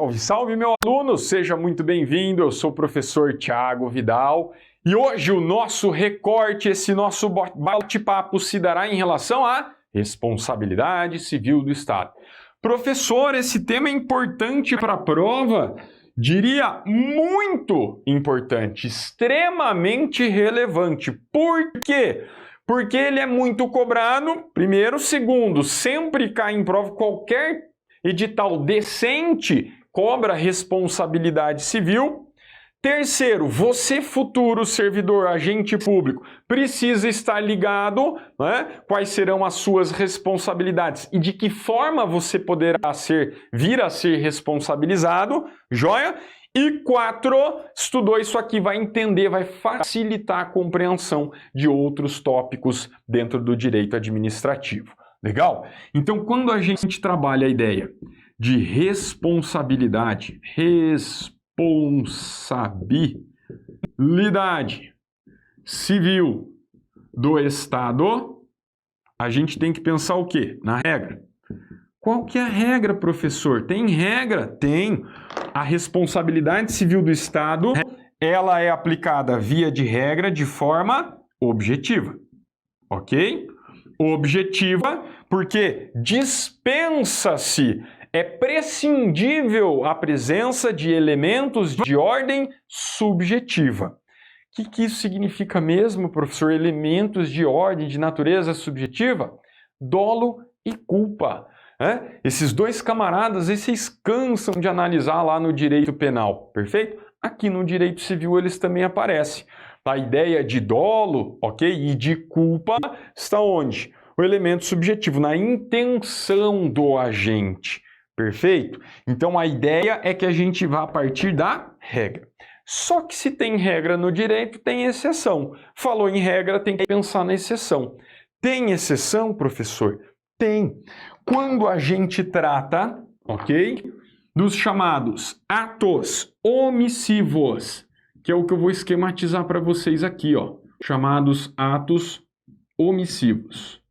Salve, salve, meu aluno! Seja muito bem-vindo, eu sou o professor Thiago Vidal e hoje o nosso recorte, esse nosso bate-papo se dará em relação à responsabilidade civil do Estado. Professor, esse tema é importante para a prova? Diria muito importante, extremamente relevante. Por quê? Porque ele é muito cobrado, primeiro. Segundo, sempre cai em prova qualquer edital decente cobra responsabilidade civil. Terceiro, você, futuro servidor, agente público, precisa estar ligado, né, quais serão as suas responsabilidades e de que forma você poderá vir a ser responsabilizado, joia? E 4, estudou isso aqui, vai entender, vai facilitar a compreensão de outros tópicos dentro do direito administrativo. Legal? Então, quando a gente trabalha a ideia de responsabilidade civil do Estado, a gente tem que pensar o quê? Na regra. Qual que é a regra, professor? Tem regra? Tem. A responsabilidade civil do Estado, ela é aplicada via de regra de forma objetiva. Ok? Objetiva, porque dispensa-se, é prescindível a presença de elementos de ordem subjetiva. O que isso significa mesmo, professor? Elementos de ordem de natureza subjetiva? Dolo e culpa. Esses dois camaradas, vocês cansam de analisar lá no direito penal, perfeito? Aqui no direito civil eles também aparecem. A ideia de dolo, ok? E de culpa está onde? O elemento subjetivo, na intenção do agente. Perfeito? Então a ideia é que a gente vá a partir da regra. Só que se tem regra no direito, tem exceção. Falou em regra, tem que pensar na exceção. Tem exceção, professor? Tem. Quando a gente trata, ok? Dos chamados atos omissivos, que é o que eu vou esquematizar para vocês aqui, ó. Chamados atos omissivos.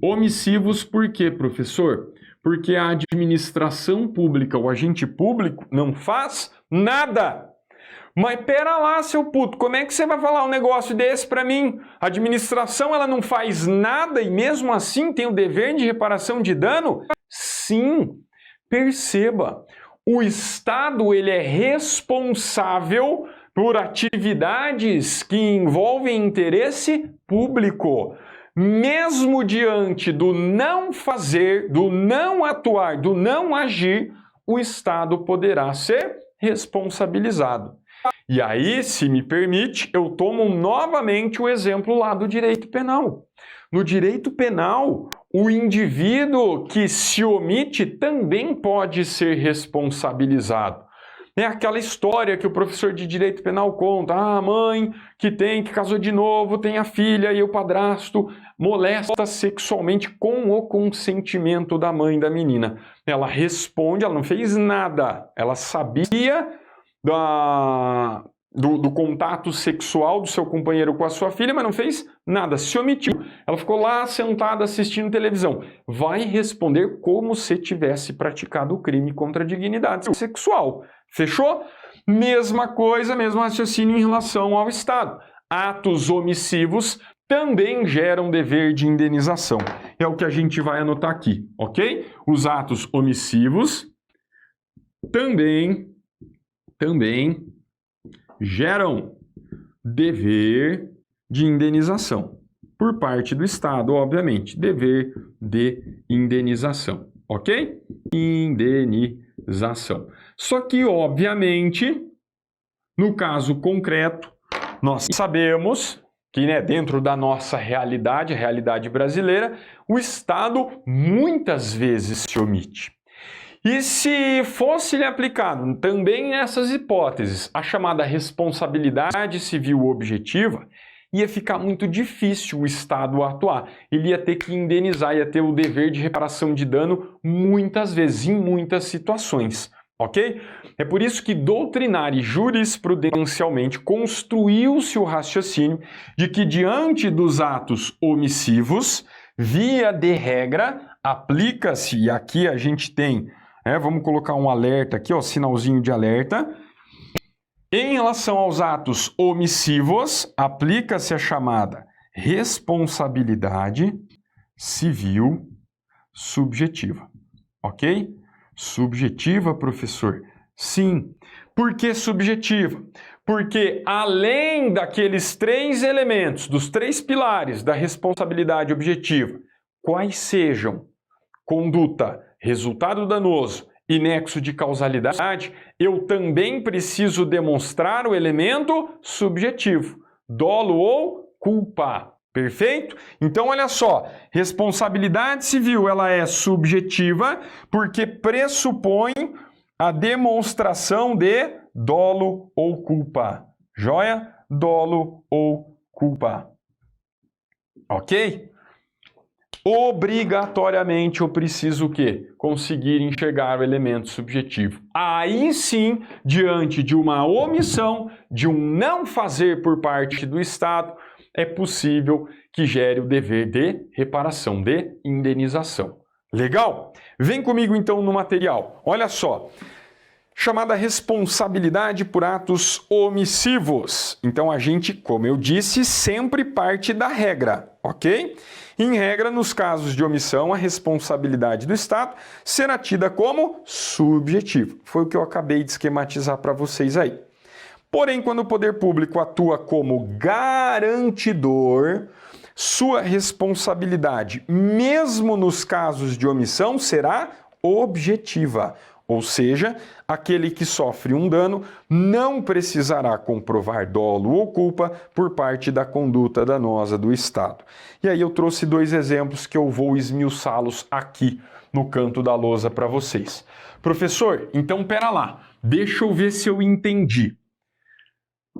Omissivos por quê, professor? Porque a administração pública, o agente público, não faz nada. Mas pera lá, seu puto, como é que você vai falar um negócio desse para mim? A administração, ela não faz nada e mesmo assim tem o dever de reparação de dano? Sim, perceba, o Estado, ele é responsável por atividades que envolvem interesse público. Mesmo diante do não fazer, do não atuar, do não agir, o Estado poderá ser responsabilizado. E aí, se me permite, eu tomo novamente o exemplo lá do direito penal. No direito penal, o indivíduo que se omite também pode ser responsabilizado. É aquela história que o professor de direito penal conta. A mãe que casou de novo, tem a filha e o padrasto molesta sexualmente com o consentimento da mãe da menina. Ela responde, ela não fez nada. Ela sabia do contato sexual do seu companheiro com a sua filha, mas não fez nada, se omitiu. Ela ficou lá sentada assistindo televisão. Vai responder como se tivesse praticado o crime contra a dignidade sexual. Fechou? Mesma coisa, mesmo raciocínio em relação ao Estado. Atos omissivos também geram dever de indenização. É o que a gente vai anotar aqui, ok? Os atos omissivos também geram dever de indenização. Por parte do Estado, obviamente, dever de indenização, ok? Indenização. Só que, obviamente, no caso concreto, nós sabemos que, dentro da nossa realidade, a realidade brasileira, o Estado muitas vezes se omite. E se fosse-lhe aplicado também nessas hipóteses a chamada responsabilidade civil objetiva, ia ficar muito difícil o Estado atuar. Ele ia ter que indenizar, ia ter o dever de reparação de dano muitas vezes, em muitas situações. Ok? É por isso que doutrinária e jurisprudencialmente construiu-se o raciocínio de que diante dos atos omissivos, via de regra, aplica-se, e aqui a gente tem Vamos colocar um alerta aqui, ó, sinalzinho de alerta. Em relação aos atos omissivos, aplica-se a chamada responsabilidade civil subjetiva, ok? Subjetiva, professor? Sim. Por que subjetiva? Porque além daqueles 3 elementos, dos 3 pilares da responsabilidade objetiva, quais sejam conduta, resultado danoso e nexo de causalidade, eu também preciso demonstrar o elemento subjetivo, dolo ou culpa. Perfeito? Então, olha só, responsabilidade civil ela é subjetiva porque pressupõe a demonstração de dolo ou culpa. Joia? Dolo ou culpa. Ok? Obrigatoriamente eu preciso o quê? Conseguir enxergar o elemento subjetivo. Aí sim, diante de uma omissão, de um não fazer por parte do Estado, é possível que gere o dever de reparação, de indenização. Legal? Vem comigo então no material. Olha só. Chamada responsabilidade por atos omissivos. Então a gente, como eu disse, sempre parte da regra, ok? Em regra, nos casos de omissão, a responsabilidade do Estado será tida como subjetiva. Foi o que eu acabei de esquematizar para vocês aí. Porém, quando o poder público atua como garantidor, sua responsabilidade, mesmo nos casos de omissão, será objetiva. Ou seja, aquele que sofre um dano não precisará comprovar dolo ou culpa por parte da conduta danosa do Estado. E aí eu trouxe 2 exemplos que eu vou esmiuçá-los aqui no canto da lousa para vocês. Professor, então pera lá, deixa eu ver se eu entendi.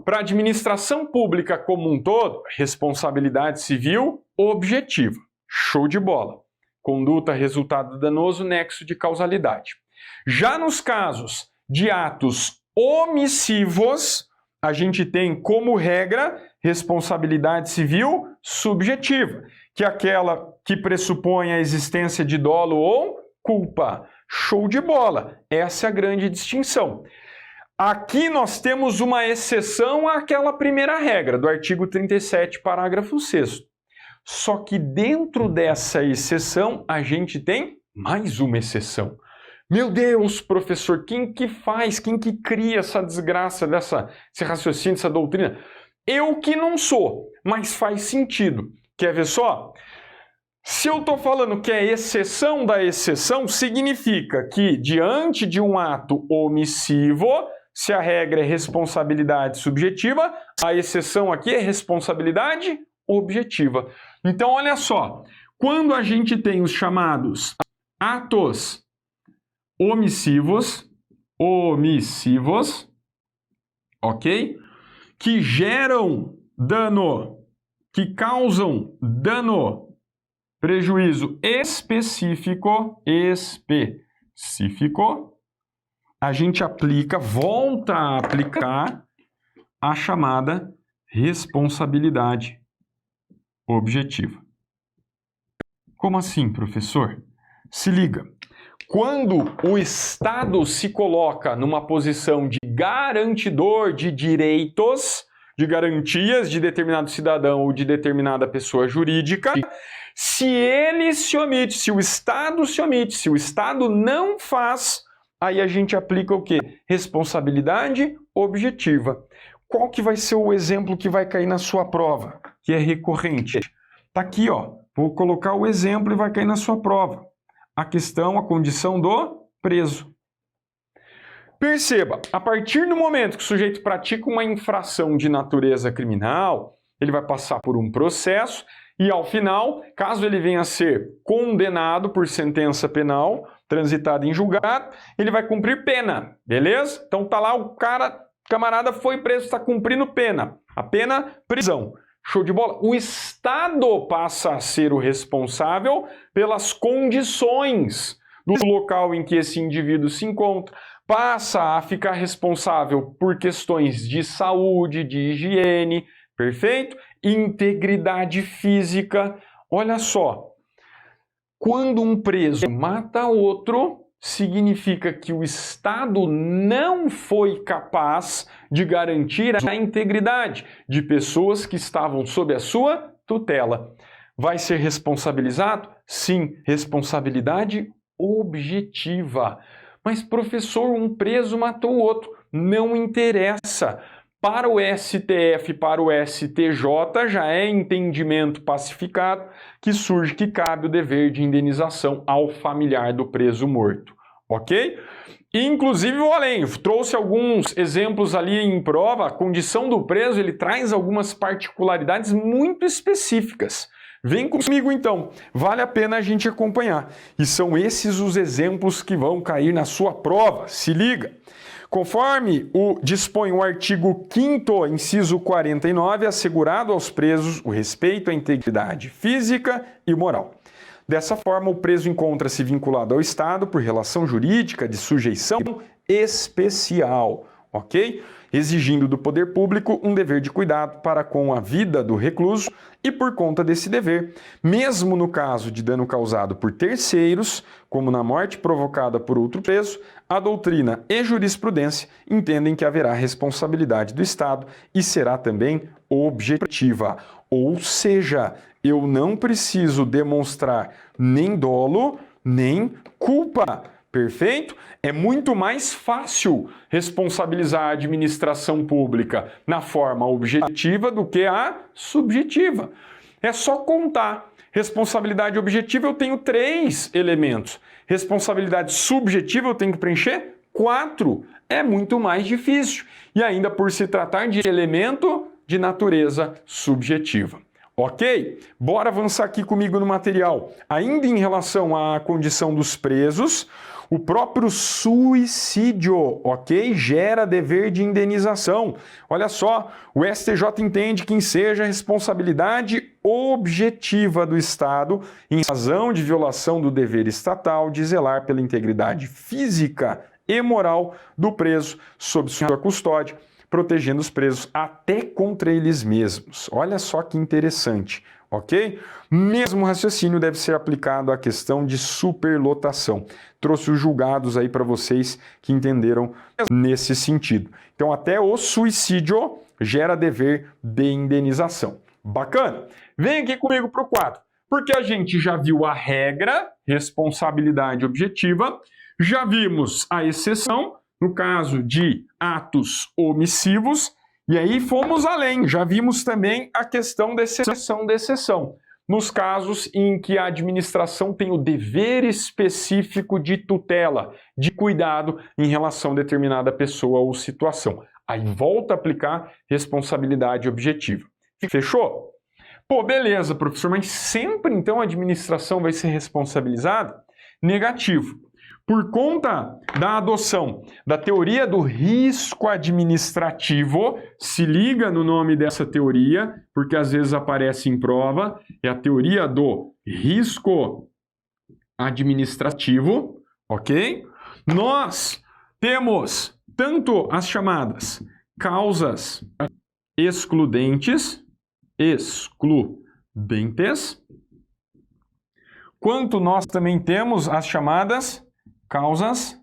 Para a administração pública como um todo, responsabilidade civil objetiva. Show de bola. Conduta, resultado danoso, nexo de causalidade. Já nos casos de atos omissivos, a gente tem como regra responsabilidade civil subjetiva, que é aquela que pressupõe a existência de dolo ou culpa. Show de bola. Essa é a grande distinção. Aqui nós temos uma exceção àquela primeira regra do artigo 37, parágrafo 6º. Só que dentro dessa exceção, a gente tem mais uma exceção. Meu Deus, professor, quem que faz, quem que cria essa desgraça, esse raciocínio, essa doutrina? Eu que não sou, mas faz sentido. Quer ver só? Se eu estou falando que é exceção da exceção, significa que diante de um ato omissivo, se a regra é responsabilidade subjetiva, a exceção aqui é responsabilidade objetiva. Então, olha só, quando a gente tem os chamados atos omissivos, ok? Que geram dano, que causam dano, prejuízo específico, a gente volta a aplicar a chamada responsabilidade objetiva. Como assim, professor? Se liga. Quando o Estado se coloca numa posição de garantidor de direitos, de garantias de determinado cidadão ou de determinada pessoa jurídica, se ele se omite, se o Estado se omite, se o Estado não faz, aí a gente aplica o quê? Responsabilidade objetiva. Qual que vai ser o exemplo que vai cair na sua prova, que é recorrente? Tá aqui, ó. Vou colocar o exemplo e vai cair na sua prova. A condição do preso. Perceba, a partir do momento que o sujeito pratica uma infração de natureza criminal, ele vai passar por um processo e, ao final, caso ele venha a ser condenado por sentença penal, transitada em julgado, ele vai cumprir pena, beleza? Então tá lá o camarada foi preso, está cumprindo pena. A pena, prisão. Show de bola? O Estado passa a ser o responsável pelas condições do local em que esse indivíduo se encontra, passa a ficar responsável por questões de saúde, de higiene, perfeito? Integridade física. Olha só, quando um preso mata outro, significa que o Estado não foi capaz de garantir a integridade de pessoas que estavam sob a sua tutela. Vai ser responsabilizado? Sim, responsabilidade objetiva. Mas, professor, um preso matou o outro. Não interessa. Para o STF, para o STJ, já é entendimento pacificado que surge que cabe o dever de indenização ao familiar do preso morto, ok? Inclusive, vou além, trouxe alguns exemplos ali em prova, a condição do preso, ele traz algumas particularidades muito específicas. Vem comigo então, vale a pena a gente acompanhar. E são esses os exemplos que vão cair na sua prova, se liga! Conforme dispõe o artigo 5º, inciso 49, assegurado aos presos o respeito à integridade física e moral. Dessa forma, o preso encontra-se vinculado ao Estado por relação jurídica de sujeição especial, ok? Exigindo do poder público um dever de cuidado para com a vida do recluso e por conta desse dever, mesmo no caso de dano causado por terceiros, como na morte provocada por outro preso, a doutrina e jurisprudência entendem que haverá responsabilidade do Estado e será também objetiva. Ou seja, eu não preciso demonstrar nem dolo, nem culpa. Perfeito? É muito mais fácil responsabilizar a administração pública na forma objetiva do que a subjetiva. É só contar. Responsabilidade objetiva eu tenho 3 elementos. Responsabilidade subjetiva eu tenho que preencher 4. É muito mais difícil. E ainda por se tratar de elemento de natureza subjetiva. Ok? Bora avançar aqui comigo no material. Ainda em relação à condição dos presos, o próprio suicídio, ok? Gera dever de indenização. Olha só, o STJ entende que enseja responsabilidade objetiva do Estado em razão de violação do dever estatal de zelar pela integridade física e moral do preso sob sua custódia, protegendo os presos até contra eles mesmos. Olha só que interessante, ok? Mesmo raciocínio deve ser aplicado à questão de superlotação. Trouxe os julgados aí para vocês que entenderam nesse sentido. Então, até o suicídio gera dever de indenização. Bacana? Vem aqui comigo para o quadro, porque a gente já viu a regra, responsabilidade objetiva, já vimos a exceção, no caso de atos omissivos, e aí fomos além, já vimos também a questão da exceção, nos casos em que a administração tem o dever específico de tutela, de cuidado em relação a determinada pessoa ou situação. Aí volta a aplicar responsabilidade objetiva. Fechou? Pô, beleza, professor, mas sempre então a administração vai ser responsabilizada? Negativo. Por conta da adoção da teoria do risco administrativo, se liga no nome dessa teoria, porque às vezes aparece em prova, é a teoria do risco administrativo, ok? Nós temos tanto as chamadas causas excludentes, quanto nós também temos as chamadas causas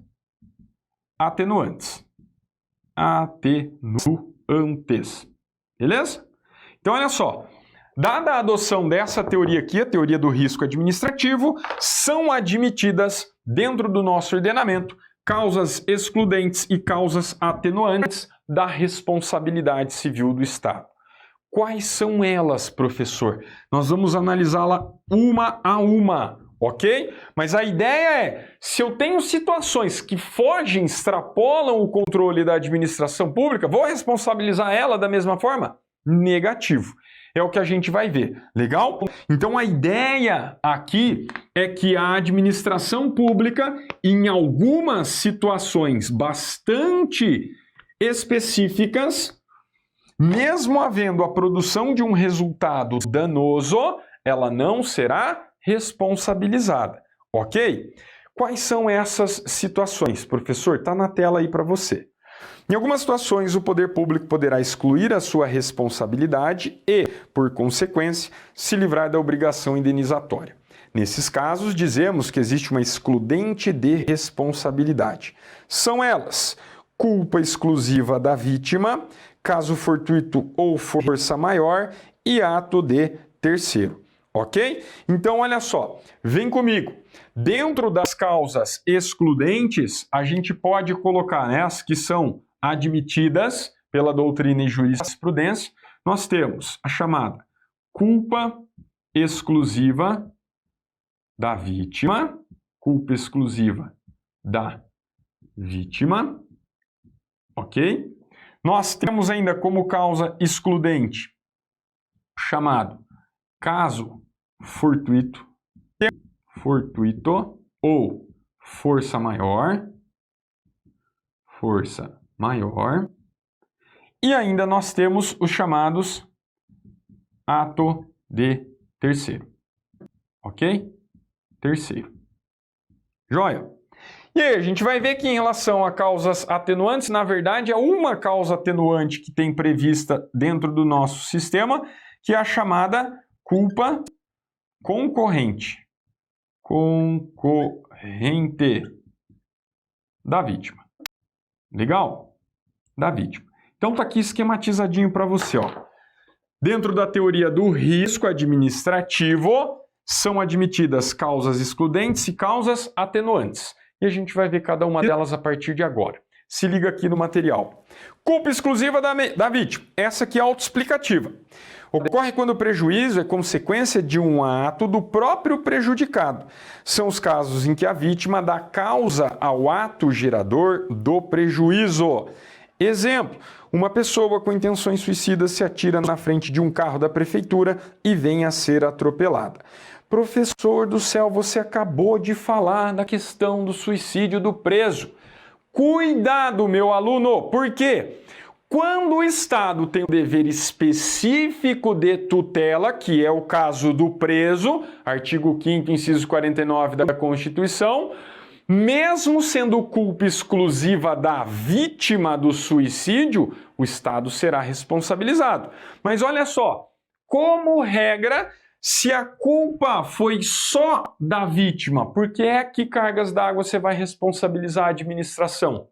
atenuantes. Beleza? Então, olha só. Dada a adoção dessa teoria aqui, a teoria do risco administrativo, são admitidas dentro do nosso ordenamento causas excludentes e causas atenuantes da responsabilidade civil do Estado. Quais são elas, professor? Nós vamos analisá-la uma a uma. Ok? Mas a ideia é, se eu tenho situações que fogem, extrapolam o controle da administração pública, vou responsabilizar ela da mesma forma? Negativo. É o que a gente vai ver. Legal? Então a ideia aqui é que a administração pública, em algumas situações bastante específicas, mesmo havendo a produção de um resultado danoso, ela não será responsabilizada, ok? Quais são essas situações, professor? Está na tela aí para você. Em algumas situações, o poder público poderá excluir a sua responsabilidade e, por consequência, se livrar da obrigação indenizatória. Nesses casos, dizemos que existe uma excludente de responsabilidade. São elas: culpa exclusiva da vítima, caso fortuito ou força maior e ato de terceiro. Ok? Então, olha só, vem comigo. Dentro das causas excludentes, a gente pode colocar, né, as que são admitidas pela doutrina e jurisprudência. Nós temos a chamada culpa exclusiva da vítima, culpa exclusiva da vítima, ok? Nós temos ainda como causa excludente chamado caso fortuito ou força maior, e ainda nós temos os chamados ato de terceiro, ok? Terceiro. Joia? E aí, a gente vai ver que em relação a causas atenuantes, na verdade, é uma causa atenuante que tem prevista dentro do nosso sistema, que é a chamada culpa concorrente. Concorrente da vítima. Legal? Da vítima. Então tá aqui esquematizadinho para você, ó. Dentro da teoria do risco administrativo, são admitidas causas excludentes e causas atenuantes. E a gente vai ver cada uma delas a partir de agora. Se liga aqui no material. Culpa exclusiva da vítima. Essa aqui é autoexplicativa. Ocorre quando o prejuízo é consequência de um ato do próprio prejudicado. São os casos em que a vítima dá causa ao ato gerador do prejuízo. Exemplo: uma pessoa com intenções suicidas se atira na frente de um carro da prefeitura e vem a ser atropelada. Professor do céu, você acabou de falar da questão do suicídio do preso. Cuidado, meu aluno, por quê? Quando o Estado tem um dever específico de tutela, que é o caso do preso, artigo 5º, inciso 49 da Constituição, mesmo sendo culpa exclusiva da vítima do suicídio, o Estado será responsabilizado. Mas olha só, como regra, se a culpa foi só da vítima, por que é que cargas d'água você vai responsabilizar a administração?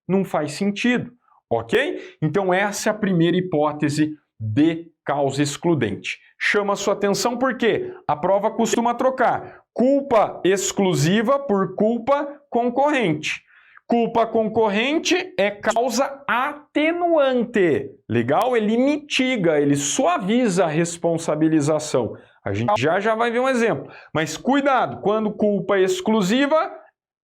Não faz sentido, ok? Então essa é a primeira hipótese de causa excludente. Chama a sua atenção porque a prova costuma trocar culpa exclusiva por culpa concorrente. Culpa concorrente é causa atenuante. Legal? Ele mitiga, ele suaviza a responsabilização. A gente já vai ver um exemplo. Mas cuidado, quando culpa exclusiva,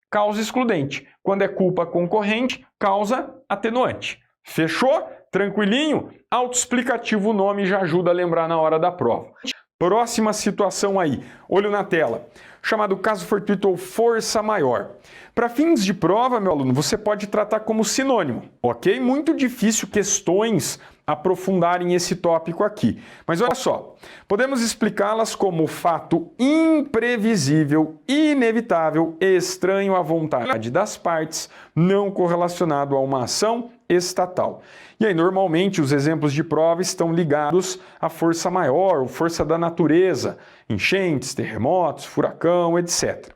causa excludente. Quando é culpa concorrente, causa atenuante. Fechou? Tranquilinho? Autoexplicativo, o nome já ajuda a lembrar na hora da prova. Próxima situação aí, olho na tela, chamado caso fortuito ou força maior. Para fins de prova, meu aluno, você pode tratar como sinônimo, ok? Muito difícil questões aprofundarem esse tópico aqui. Mas olha só, podemos explicá-las como fato imprevisível, inevitável, estranho à vontade das partes, não correlacionado a uma ação estatal. E aí, normalmente, os exemplos de prova estão ligados à força maior, ou força da natureza, enchentes, terremotos, furacão, etc.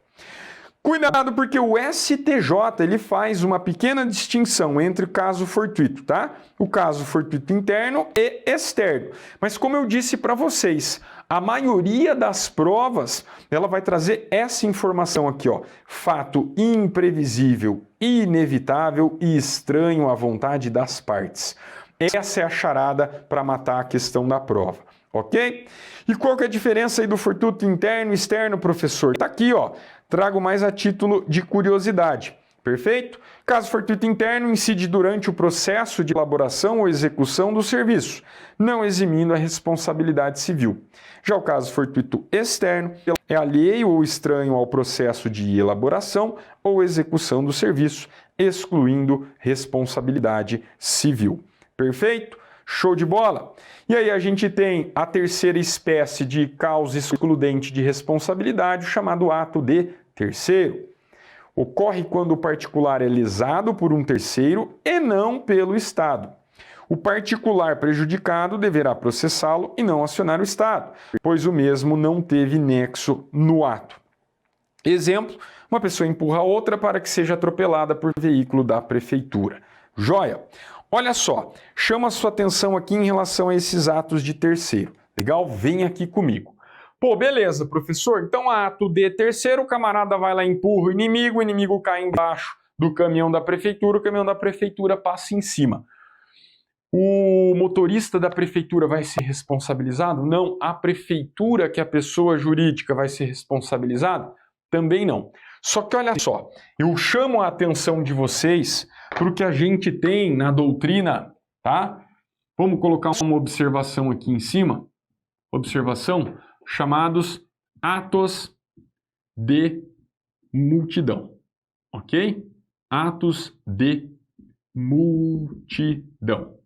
Cuidado, porque o STJ ele faz uma pequena distinção entre o caso fortuito, tá? O caso fortuito interno e externo. Mas como eu disse para vocês, a maioria das provas ela vai trazer essa informação aqui, ó, fato imprevisível, inevitável e estranho à vontade das partes. Essa é a charada para matar a questão da prova, ok? E qual que é a diferença aí do fortuito interno e externo, professor? Tá aqui, ó. Trago mais a título de curiosidade. Perfeito? Caso fortuito interno incide durante o processo de elaboração ou execução do serviço, não eximindo a responsabilidade civil. Já o caso fortuito externo é alheio ou estranho ao processo de elaboração ou execução do serviço, excluindo responsabilidade civil. Perfeito? Show de bola? E aí a gente tem a terceira espécie de causa excludente de responsabilidade, o chamado ato de terceiro. Ocorre quando o particular é lesado por um terceiro e não pelo Estado. o particular prejudicado deverá processá-lo e não acionar o Estado, pois o mesmo não teve nexo no ato. Exemplo, uma pessoa empurra a outra para que seja atropelada por veículo da prefeitura. Joia? Olha só, chama a sua atenção aqui em relação a esses atos de terceiro. Legal? Vem aqui comigo. Pô, beleza, professor. Então, ato de terceiro, o camarada vai lá, empurra o inimigo cai embaixo do caminhão da prefeitura, o caminhão da prefeitura passa em cima. O motorista da prefeitura vai ser responsabilizado? Não. A prefeitura, que é a pessoa jurídica, vai ser responsabilizada? Também não. Só que olha só, eu chamo a atenção de vocês para o que a gente tem na doutrina, tá? Vamos colocar uma observação aqui em cima. Observação, chamados atos de multidão, ok? Atos de multidão.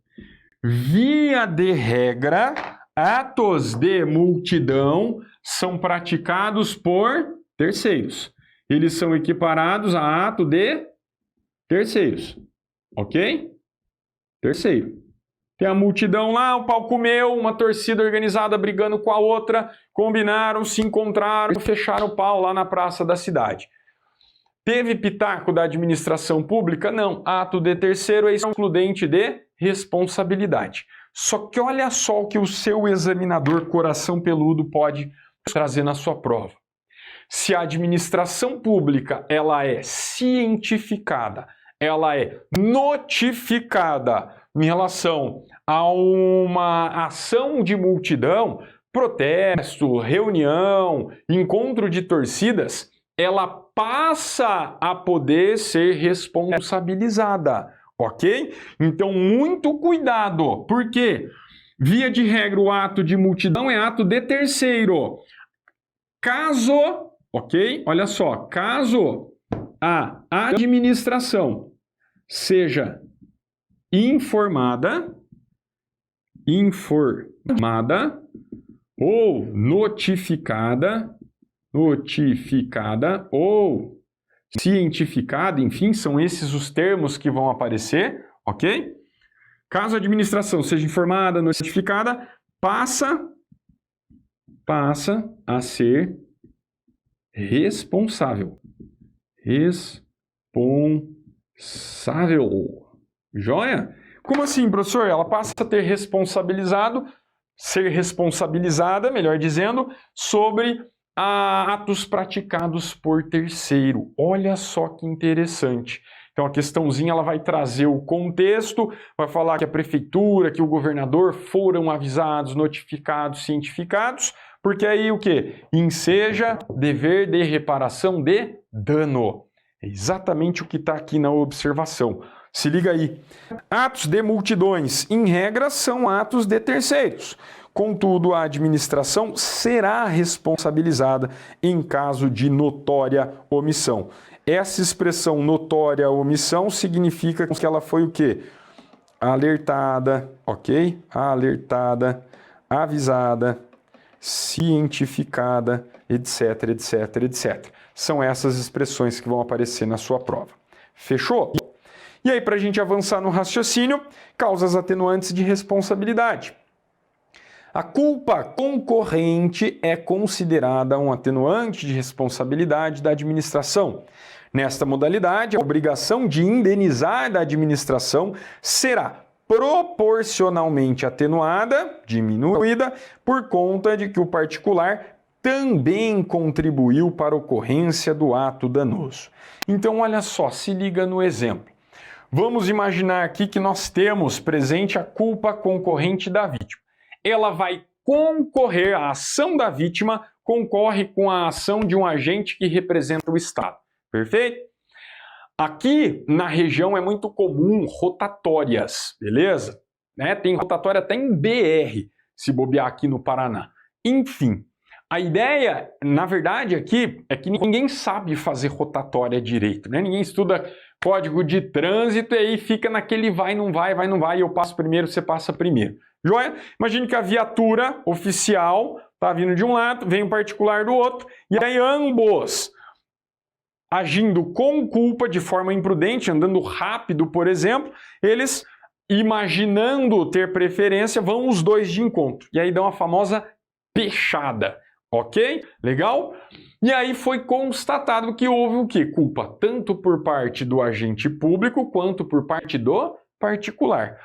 Via de regra, atos de multidão são praticados por terceiros. Eles são equiparados a ato de terceiros, ok? Terceiro. Tem a multidão lá, o pau comeu, uma torcida organizada brigando com a outra, combinaram, se encontraram, fecharam o pau lá na praça da cidade. Teve pitaco da administração pública? Não. Ato de terceiro é excludente de responsabilidade. Só que olha só o que o seu examinador coração peludo pode trazer na sua prova. Se a administração pública ela é cientificada, ela é notificada em relação a uma ação de multidão, protesto, reunião, encontro de torcidas, ela passa a poder ser responsabilizada, ok? Então, muito cuidado, porque, via de regra, o ato de multidão é ato de terceiro. Caso, ok? Olha só, caso a administração seja informada ou notificada ou cientificada, enfim, são esses os termos que vão aparecer, ok? Caso a administração seja informada, notificada, passa a ser responsável. Joia? Como assim, professor? Ela passa a ter ser responsabilizada, melhor dizendo, sobre atos praticados por terceiro. Olha só que interessante. Então a questãozinha ela vai trazer o contexto, vai falar que a prefeitura, que o governador foram avisados, notificados, cientificados, porque aí o quê? Enseja dever de reparação de dano. É exatamente o que está aqui na observação. Se liga aí. Atos de multidões, em regra, são atos de terceiros. Contudo, a administração será responsabilizada em caso de notória omissão. Essa expressão notória omissão significa que ela foi o quê? Alertada, ok? Alertada, avisada, cientificada, etc, etc, etc. São essas expressões que vão aparecer na sua prova. Fechou? E aí, para a gente avançar no raciocínio, causas atenuantes de responsabilidade. A culpa concorrente é considerada um atenuante de responsabilidade da administração. Nesta modalidade, a obrigação de indenizar da administração será proporcionalmente atenuada, diminuída, por conta de que o particular também contribuiu para a ocorrência do ato danoso. Então, olha só, se liga no exemplo. Vamos imaginar aqui que nós temos presente a culpa concorrente da vítima. Ela vai concorrer, a ação da vítima concorre com a ação de um agente que representa o Estado. Perfeito? Aqui na região é muito comum rotatórias, beleza? Tem rotatória até em BR, se bobear aqui no Paraná. Enfim, a ideia, na verdade, aqui é que ninguém sabe fazer rotatória direito, né? Ninguém estuda código de trânsito e aí fica naquele vai, não vai, eu passo primeiro, você passa primeiro. Joia? Imagine que a viatura oficial está vindo de um lado, vem um particular do outro, e aí ambos agindo com culpa de forma imprudente, andando rápido, por exemplo, eles imaginando ter preferência, vão os dois de encontro. E aí dá uma famosa pechada, ok? Legal? E aí foi constatado que houve o quê? Culpa tanto por parte do agente público quanto por parte do particular.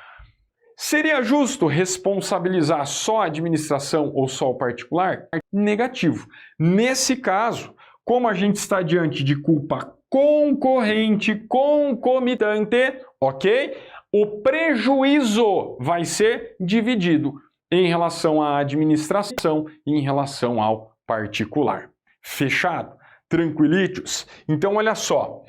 Seria justo responsabilizar só a administração ou só o particular? Negativo. Nesse caso, como a gente está diante de culpa concorrente, concomitante, ok? O prejuízo vai ser dividido em relação à administração e em relação ao particular. Fechado? Tranquilitos? Então, olha só.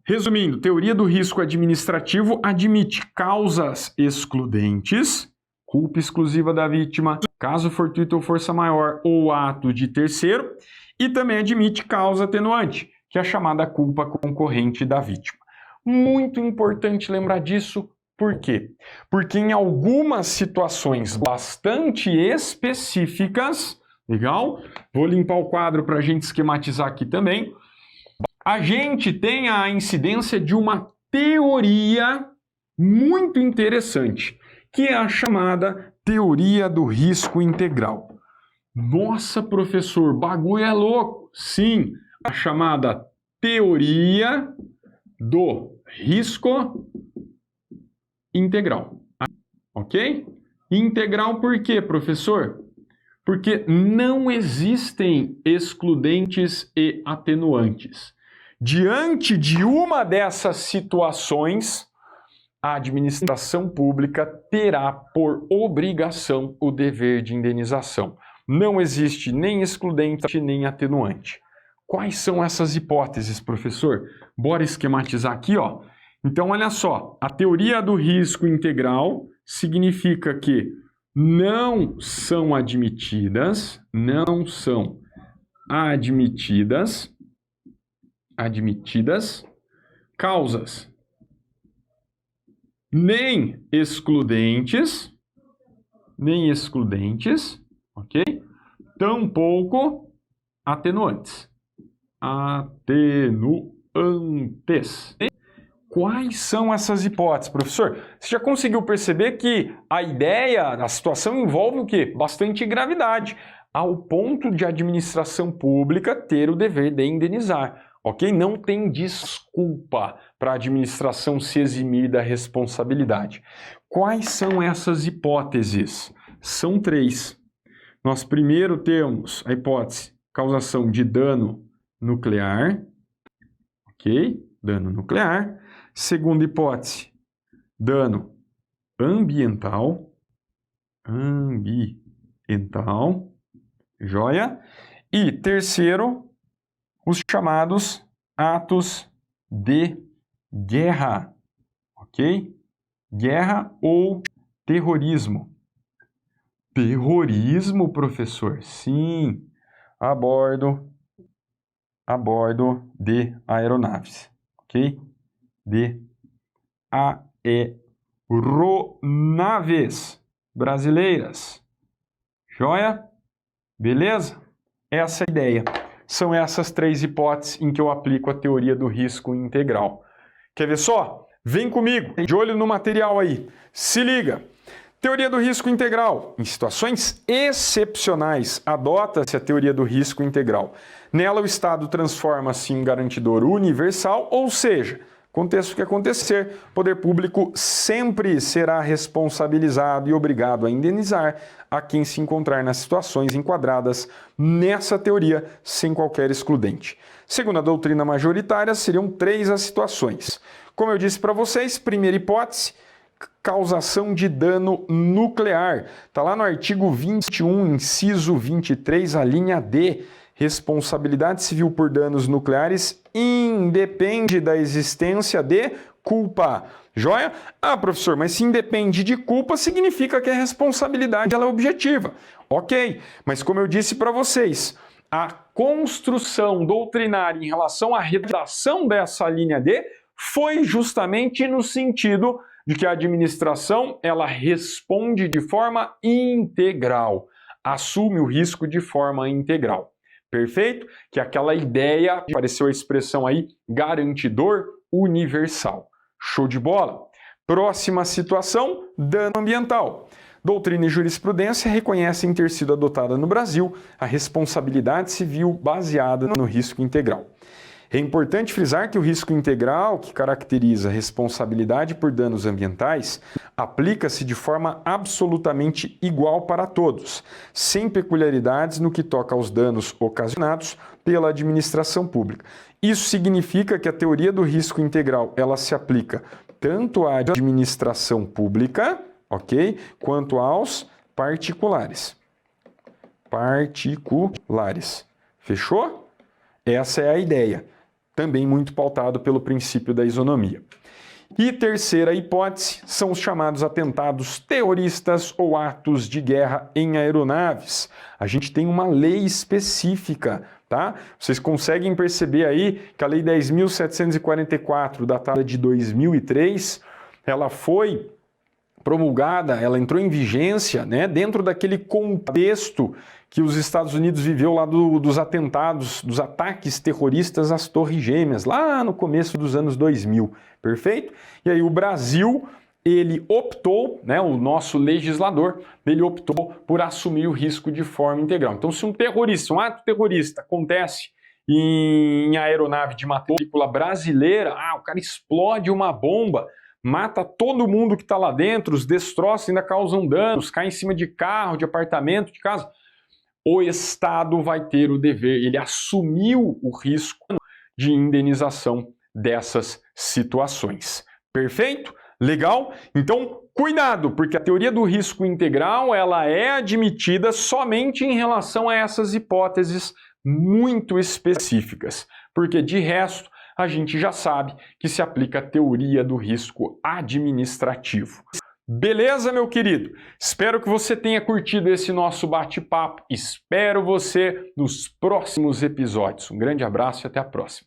Resumindo, teoria do risco administrativo admite causas excludentes, culpa exclusiva da vítima, caso fortuito ou força maior ou ato de terceiro, e também admite causa atenuante, que é a chamada culpa concorrente da vítima. Muito importante lembrar disso, por quê? Porque em algumas situações bastante específicas, legal? Vou limpar o quadro para a gente esquematizar aqui também. A gente tem a incidência de uma teoria muito interessante, que é a chamada teoria do risco integral. Nossa, professor, bagulho é louco. Sim, a chamada teoria do risco integral. Ok? Integral por quê, professor? Porque não existem excludentes e atenuantes. Diante de uma dessas situações, a administração pública terá por obrigação o dever de indenização. Não existe nem excludente nem atenuante. Quais são essas hipóteses, professor? Bora esquematizar aqui, ó. Então, olha só, a teoria do risco integral significa que não são admitidas causas nem excludentes, ok? Tampouco atenuantes. Quais são essas hipóteses, professor? Você já conseguiu perceber que a ideia, a situação envolve o quê? Bastante gravidade, ao ponto de a administração pública ter o dever de indenizar, ok? Não tem desculpa para a administração se eximir da responsabilidade. Quais são essas hipóteses? São três. Nós primeiro temos a hipótese causação de dano nuclear, ok? Dano nuclear. Segunda hipótese, dano ambiental, joia? E terceiro, os chamados atos de guerra, ok? Guerra ou terrorismo. Terrorismo, professor? Sim, a bordo de aeronaves, ok? De aeronaves brasileiras. Joia? Beleza? Essa é a ideia. São essas três hipóteses em que eu aplico a teoria do risco integral. Quer ver só? Vem comigo, de olho no material aí. Se liga! Teoria do risco integral. Em situações excepcionais, adota-se a teoria do risco integral. Nela, o Estado transforma-se em garantidor universal, ou seja, aconteça o que acontecer, o poder público sempre será responsabilizado e obrigado a indenizar a quem se encontrar nas situações enquadradas nessa teoria sem qualquer excludente. Segundo a doutrina majoritária, seriam três as situações. Como eu disse para vocês, primeira hipótese, causação de dano nuclear. Está lá no artigo 21, inciso 23, a linha D. Responsabilidade civil por danos nucleares independe da existência de culpa. Joia? Ah, professor, mas se independe de culpa, significa que a responsabilidade ela é objetiva. Ok, mas como eu disse para vocês, a construção doutrinária em relação à redação dessa linha D foi justamente no sentido de que a administração ela responde de forma integral, assume o risco de forma integral. Perfeito? Que é aquela ideia, apareceu a expressão aí, garantidor universal. Show de bola? Próxima situação, dano ambiental. Doutrina e jurisprudência reconhecem ter sido adotada no Brasil a responsabilidade civil baseada no risco integral. É importante frisar que o risco integral, que caracteriza a responsabilidade por danos ambientais, aplica-se de forma absolutamente igual para todos, sem peculiaridades no que toca aos danos ocasionados pela administração pública. Isso significa que a teoria do risco integral, ela se aplica tanto à administração pública, ok, quanto aos particulares. Fechou? Essa é a ideia. Também muito pautado pelo princípio da isonomia. E terceira hipótese são os chamados atentados terroristas ou atos de guerra em aeronaves. A gente tem uma lei específica, tá? Vocês conseguem perceber aí que a Lei 10.744, datada de 2003, ela foi promulgada, ela entrou em vigência, né, dentro daquele contexto que os Estados Unidos viveu lá dos atentados, dos ataques terroristas às Torres Gêmeas, lá no começo dos anos 2000, perfeito? E aí o Brasil, ele optou, né, o nosso legislador, ele optou por assumir o risco de forma integral. Então, se um ato terrorista acontece em aeronave de matrícula brasileira, o cara explode uma bomba, mata todo mundo que está lá dentro, os destroços ainda causam danos, cai em cima de carro, de apartamento, de casa. O Estado vai ter o dever, ele assumiu o risco de indenização dessas situações. Perfeito? Legal? Então, cuidado, porque a teoria do risco integral, ela é admitida somente em relação a essas hipóteses muito específicas, porque de resto, a gente já sabe que se aplica a teoria do risco administrativo. Beleza, meu querido? Espero que você tenha curtido esse nosso bate-papo. Espero você nos próximos episódios. Um grande abraço e até a próxima.